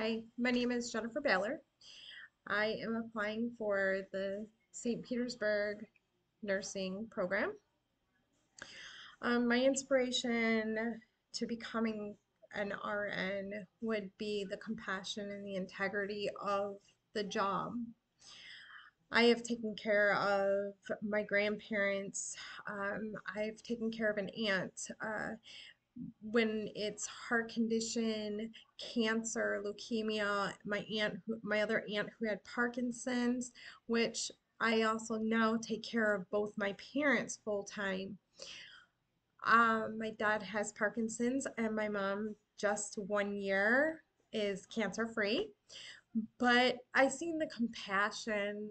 Hi, my name is Jennifer Baylor. I am applying for the St. Petersburg nursing program. My inspiration to becoming an RN would be the compassion and the integrity of the job. I have taken care of my grandparents. I've taken care of an aunt. When it's heart condition, cancer, leukemia, my other aunt who had Parkinson's, which I also now take care of both my parents full time. My dad has Parkinson's, and my mom just 1 year is cancer free. But I seen the compassion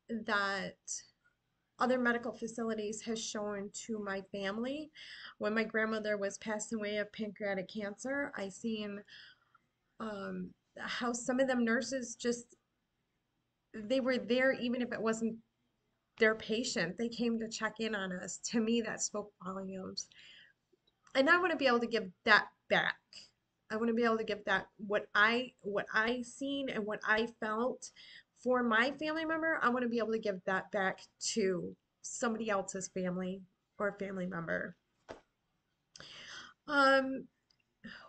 that other medical facilities has shown to my family. When my grandmother was passing away of pancreatic cancer, I seen how some of them nurses just they were there even if it wasn't their patient. They came to check in on us. To me, that spoke volumes. And I want to be able to give that back. I want to be able to give that what I seen and what I felt for my family member. I want to be able to give that back to somebody else's family or family member. Um,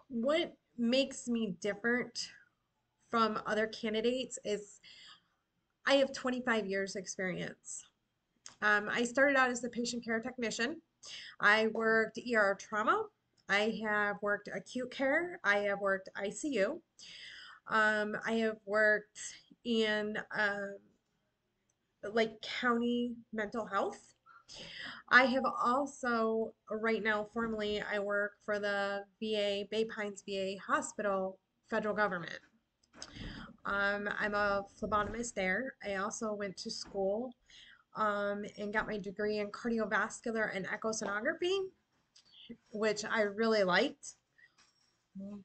what makes me different from other candidates is I have 25 years experience. I started out as the patient care technician. I worked ER trauma. I have worked acute care. I have worked ICU. I have worked in like county mental health. I have also, right now, formally, I work for the VA, Bay Pines VA Hospital, federal government. I'm a phlebotomist there. I also went to school and got my degree in cardiovascular and echosonography, which I really liked.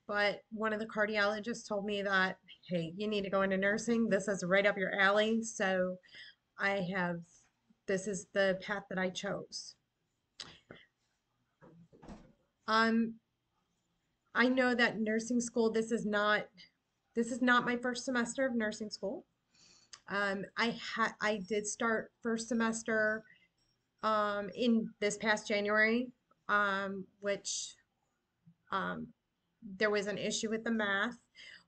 But one of the cardiologists told me that, hey, you need to go into nursing. This is right up your alley. So I have, this is the path that I chose. Um, I know that nursing school, this is not my first semester of nursing school. I did start first semester in this past January, which um, there was an issue with the math,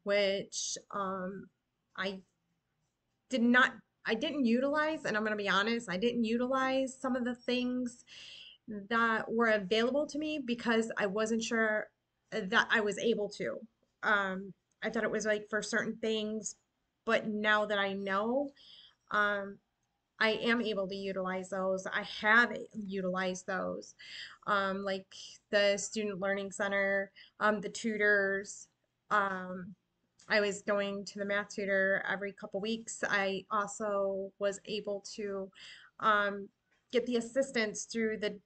which I did not, I didn't utilize, and I'm going to be honest, I didn't utilize some of the things that were available to me because I wasn't sure that I was able to. I thought it was like for certain things, but now that I know, um, I am able to utilize those. I have utilized those, like the Student Learning Center, the tutors. Um, I was going to the math tutor every couple weeks. I also was able to um, get the assistance through the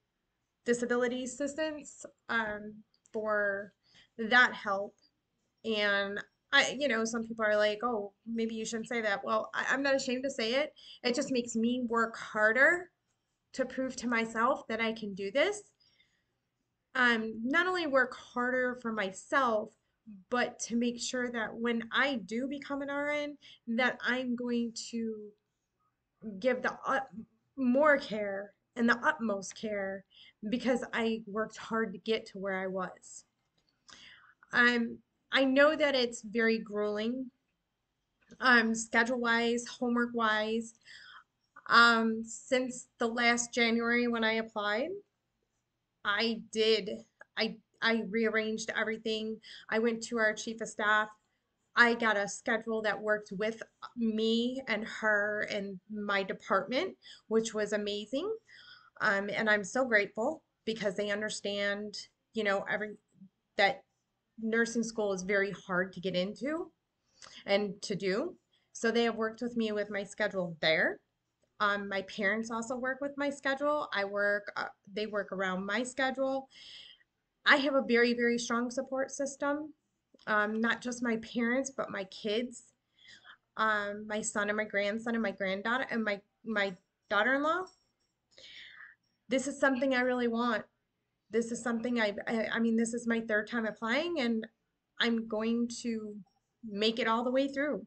disability assistance for that help. And some people are like, oh, maybe you shouldn't say that. Well, I'm not ashamed to say it. It just makes me work harder to prove to myself that I can do this. Not only work harder for myself, but to make sure that when I do become an RN, that I'm going to give the more care and the utmost care because I worked hard to get to where I was. Um, I know that it's very grueling, schedule wise, homework wise. Since the last January when I applied, I did. I rearranged everything. I went to our chief of staff. I got a schedule that worked with me and her and my department, which was amazing. And I'm so grateful because they understand, every that nursing school is very hard to get into and to do. So they have worked with me with my schedule there. My parents also work with my schedule. They work around my schedule. I have a very, very strong support system. Not just my parents, but my kids, my son and my grandson and my granddaughter and my daughter-in-law. This is something I really want. This is something I mean, this is my third time applying, and I'm going to. make it all the way through.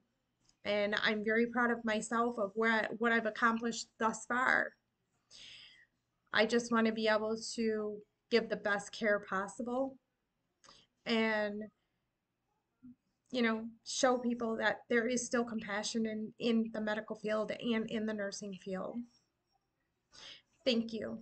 And I'm very proud of myself of what I've accomplished thus far. I just want to be able to give the best care possible and, show people that there is still compassion in the medical field and in the nursing field. Thank you.